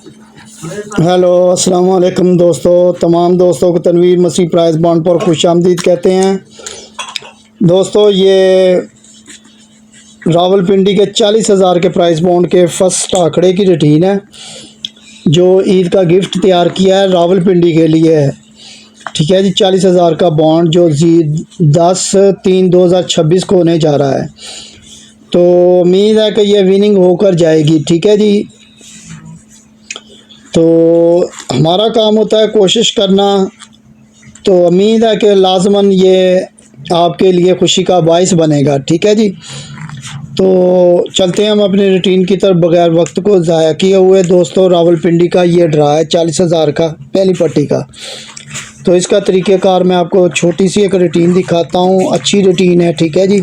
Hello अस्सलाम वालेकुम दोस्तों, तमाम दोस्तों को तनवीर मसीह प्राइस बॉन्ड पर खुशामदीद कहते हैं। दोस्तों, ये रावलपिंडी के 40,000 के प्राइस बॉन्ड के फर्स्ट आंकड़े की रूटीन है जो ईद का गिफ्ट तैयार किया है रावलपिंडी के लिए है। ठीक है जी, 40,000 का बॉन्ड जो 10/3/2026 को होने जा रहा है। तो उम्मीद है कि ये विनिंग होकर जाएगी। ठीक है जी, तो हमारा काम होता है कोशिश करना, तो उम्मीद है कि लाजमन ये आपके लिए खुशी का बाइस बनेगा। ठीक है जी, तो चलते हैं हम अपनी रूटीन की तरफ बगैर वक्त को ज़ाया किए हुए। दोस्तों, रावलपिंडी का ये ड्रा है 40,000 का पहली पट्टी का। तो इसका तरीक़ेकार मैं आपको छोटी सी एक रूटीन दिखाता हूँ, अच्छी रूटीन है। ठीक है जी,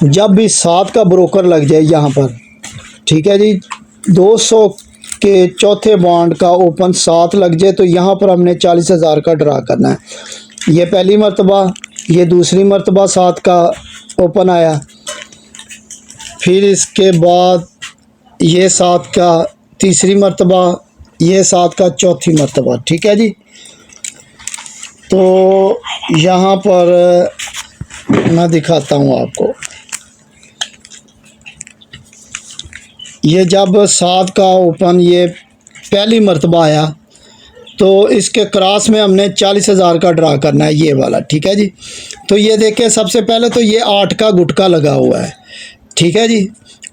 जब भी 7 का ब्रोकर लग जाए यहाँ पर, ठीक है जी, 200 के चौथे बॉन्ड का ओपन 7 लग जाए तो यहाँ पर हमने 40,000 का ड्रा करना है। ये पहली मर्तबा, ये दूसरी मर्तबा 7 का ओपन आया, फिर इसके बाद ये 7 का तीसरी मर्तबा, ये 7 का चौथी मर्तबा। ठीक है जी, तो यहाँ पर मैं दिखाता हूँ आपको। ये जब 7 का ओपन ये पहली मर्तबा आया तो इसके क्रॉस में हमने 40,000 का ड्रा करना है, ये वाला। ठीक है जी, तो ये देखें, सबसे पहले तो ये 8 का गुटका लगा हुआ है। ठीक है जी,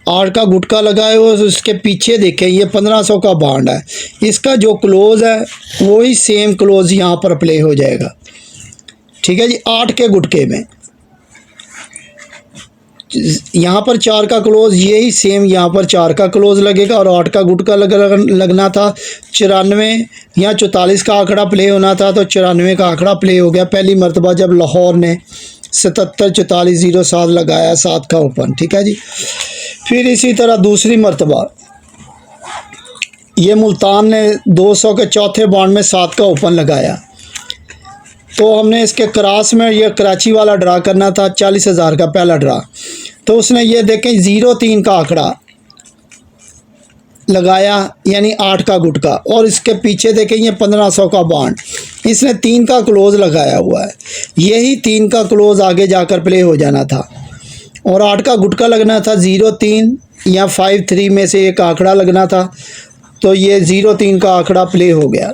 8 का गुटका लगाए हुआ, उसके पीछे देखें ये 1500 का बॉन्ड है। इसका जो क्लोज़ है वही सेम क्लोज़ यहाँ पर प्ले हो जाएगा। ठीक है जी, 8 के गुटके में यहाँ पर 4 का क्लोज़, यही सेम यहाँ पर 4 का क्लोज़ लगेगा और 8 का गुटका लगना था। 94 या 44 का आंकड़ा प्ले होना था, तो 94 का आंकड़ा प्ले हो गया पहली मर्तबा जब लाहौर ने 77-44-07 लगाया 7 का ओपन। ठीक है जी, फिर इसी तरह दूसरी मर्तबा ये मुल्तान ने 200 के चौथे बॉन्ड में 7 का ओपन लगाया, तो हमने इसके क्रॉस में ये कराची वाला ड्रा करना था, 40,000 का पहला ड्रा। तो उसने ये देखें 03 का आंकड़ा लगाया, यानी 8 का गुटका, और इसके पीछे देखें ये 1500 का बॉन्ड, इसने 3 का क्लोज़ लगाया हुआ है। यही 3 का क्लोज़ आगे जाकर प्ले हो जाना था और 8 का गुटका लगना था 03 या 53 में से एक आंकड़ा लगना था, तो ये 03 का आंकड़ा प्ले हो गया।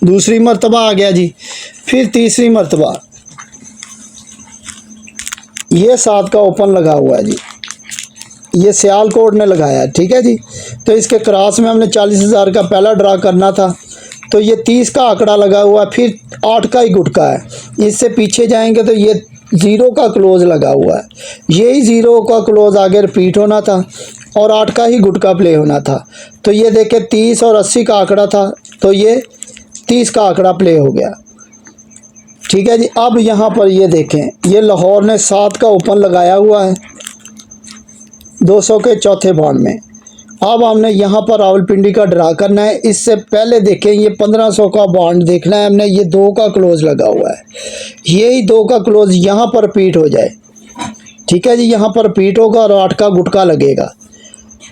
दूसरी मर्तबा आ गया जी, फिर तीसरी मर्तबा ये 7 का ओपन लगा हुआ है जी, ये सियालकोट ने लगाया। ठीक है जी, तो इसके क्रॉस में हमने 40,000 का पहला ड्रा करना था, तो ये 30 का आंकड़ा लगा हुआ है, फिर 8 का ही गुटका है। इससे पीछे जाएंगे तो ये 0 का क्लोज़ लगा हुआ है, यही 0 का क्लोज़ आगे रिपीट होना था और 8 का ही गुटका प्ले होना था। तो ये देखें 30 और 80 का आंकड़ा था, तो ये 30 का आंकड़ा प्ले हो गया। ठीक है जी, अब यहाँ पर ये देखें, ये लाहौर ने 7 का ओपन लगाया हुआ है 200 के चौथे बॉन्ड में। अब हमने यहाँ पर रावलपिंडी का ड्रा करना है। इससे पहले देखें ये 1500 का बॉन्ड देखना है हमने, ये 2 का क्लोज़ लगा हुआ है, यही 2 का क्लोज़ यहाँ पर रिपीट हो जाए। ठीक है जी, यहाँ पर रिपीट होगा और 8 का गुटका लगेगा,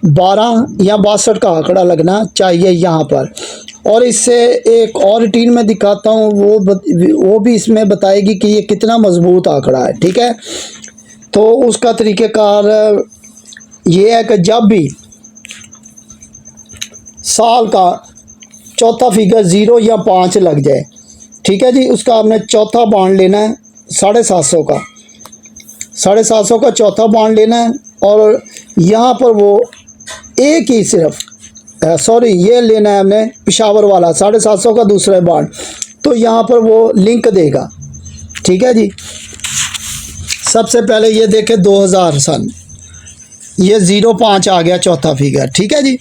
12 या 62 का आंकड़ा लगना चाहिए यहाँ पर। और इससे एक और रूटीन में दिखाता हूँ, वो भी इसमें बताएगी कि ये कितना मजबूत आंकड़ा है। ठीक है, तो उसका तरीक़ेकार ये है कि जब भी साल का चौथा फिगर 0 या 5 लग जाए, ठीक है जी, उसका हमने चौथा बॉन्ड लेना है 750 का, 750 का चौथा बॉन्ड लेना है और यहाँ पर वो एक ही सिर्फ ये लेना है हमने पेशावर वाला 750 का दूसरा बॉन्ड, तो यहाँ पर वो लिंक देगा। ठीक है जी, सबसे पहले ये देखें 2000 सन, ये 05 आ गया चौथा फिगर। ठीक है जी,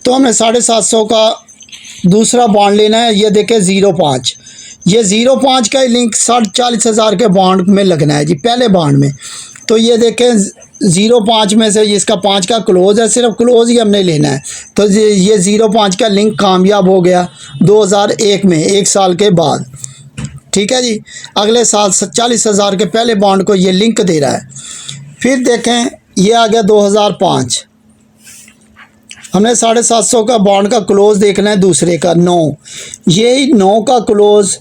तो हमें 750 का दूसरा बॉन्ड लेना है, ये देखें 05, ये 05 का ही लिंक 40,000 के बॉन्ड में लगना है जी, पहले बॉन्ड में। तो ये देखें 05 में से इसका 5 का क्लोज़ है, सिर्फ क्लोज़ ही हमने लेना है, तो ये 05 का लिंक कामयाब हो गया 2001 में, 1 साल के बाद। ठीक है जी, अगले साल 40,000 के पहले बॉन्ड को ये लिंक दे रहा है। फिर देखें ये आ गया 2005, हमने 750 का बॉन्ड का क्लोज देखना है दूसरे का 9, ये 9 का क्लोज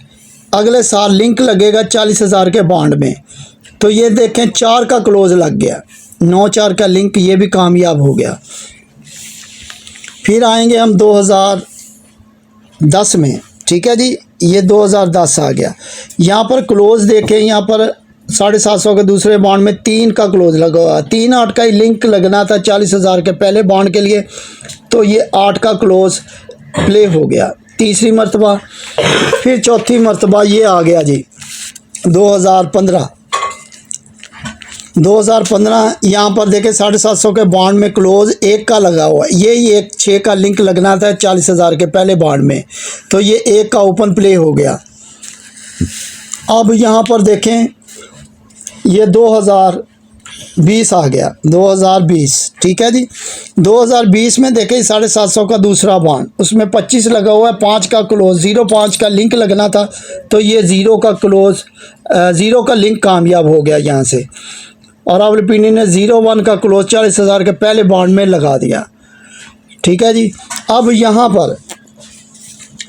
अगले साल लिंक लगेगा 40,000 के बॉन्ड में। तो ये देखें 4 का क्लोज लग गया, 9-4 का लिंक, ये भी कामयाब हो गया। फिर आएंगे हम 2010 में, ठीक है जी, ये 2010 आ गया। यहाँ पर क्लोज देखें, यहाँ पर 750 के दूसरे बॉन्ड में 3 का क्लोज लगा हुआ, 3-8 का ही लिंक लगना था 40,000 के पहले बॉन्ड के लिए, तो ये 8 का क्लोज प्ले हो गया तीसरी मरतबा। फिर चौथी मरतबा ये आ गया जी 2015, यहाँ पर देखें 750 के बॉन्ड में क्लोज 1 का लगा हुआ है, यही एक 6 का लिंक लगना था 40,000 के पहले बॉन्ड में, तो ये 1 का ओपन प्ले हो गया। अब यहाँ पर देखें ये 2020 आ गया, 2020, ठीक है जी। 2020 में देखें 750 का दूसरा बॉन्ड, उसमें 25 लगा हुआ है, 5 का क्लोज, 0.5 का लिंक लगना था, तो ये 0 का क्लोज, 0 का लिंक कामयाब हो गया यहाँ से। और अब LPD ने 0.1 का क्लोज 40,000 के पहले बॉन्ड में लगा दिया, ठीक है जी। अब यहाँ पर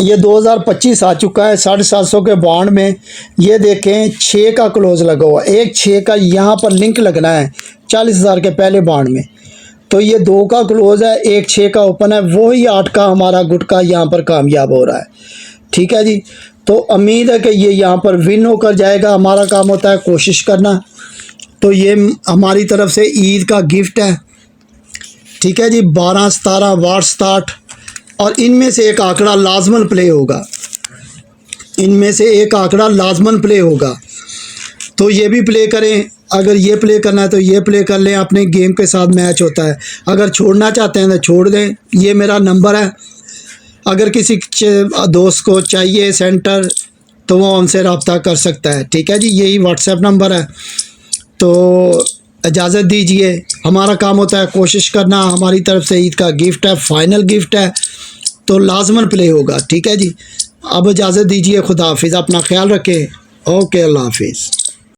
ये 2025 आ चुका है, 750 के बॉन्ड में ये देखें 6 का क्लोज लगा हुआ, एक 6 का यहाँ पर लिंक लगना है 40,000 के पहले बॉन्ड में, तो ये 2 का क्लोज है, एक 6 का ओपन है, वही 8 का हमारा गुटका यहाँ पर कामयाब हो रहा है, ठीक है जी। तो उम्मीद है कि ये यहाँ पर विन होकर जाएगा। हमारा काम होता है कोशिश करना, तो ये हमारी तरफ से ईद का गिफ्ट है, ठीक है जी। 12, 17, 60, और इनमें से एक आंकड़ा लाजमन प्ले होगा, इनमें से एक आंकड़ा लाजमन प्ले होगा, तो ये भी प्ले करें। अगर ये प्ले करना है तो ये प्ले कर लें, अपने गेम के साथ मैच होता है। अगर छोड़ना चाहते हैं तो छोड़ दें, ये मेरा नंबर है। अगर किसी दोस्त को चाहिए सेंटर तो वो हमसे रब्ता कर सकता है, ठीक है जी। यही व्हाट्सएप नंबर है। तो इजाज़त दीजिए, हमारा काम होता है कोशिश करना, हमारी तरफ से ईद का गिफ्ट है, फाइनल गिफ्ट है, तो लाजमन प्ले होगा, ठीक है जी। अब इजाज़त दीजिए, खुदा हाफिज़, अपना ख्याल रखें, ओके, अल्लाह हाफिज़।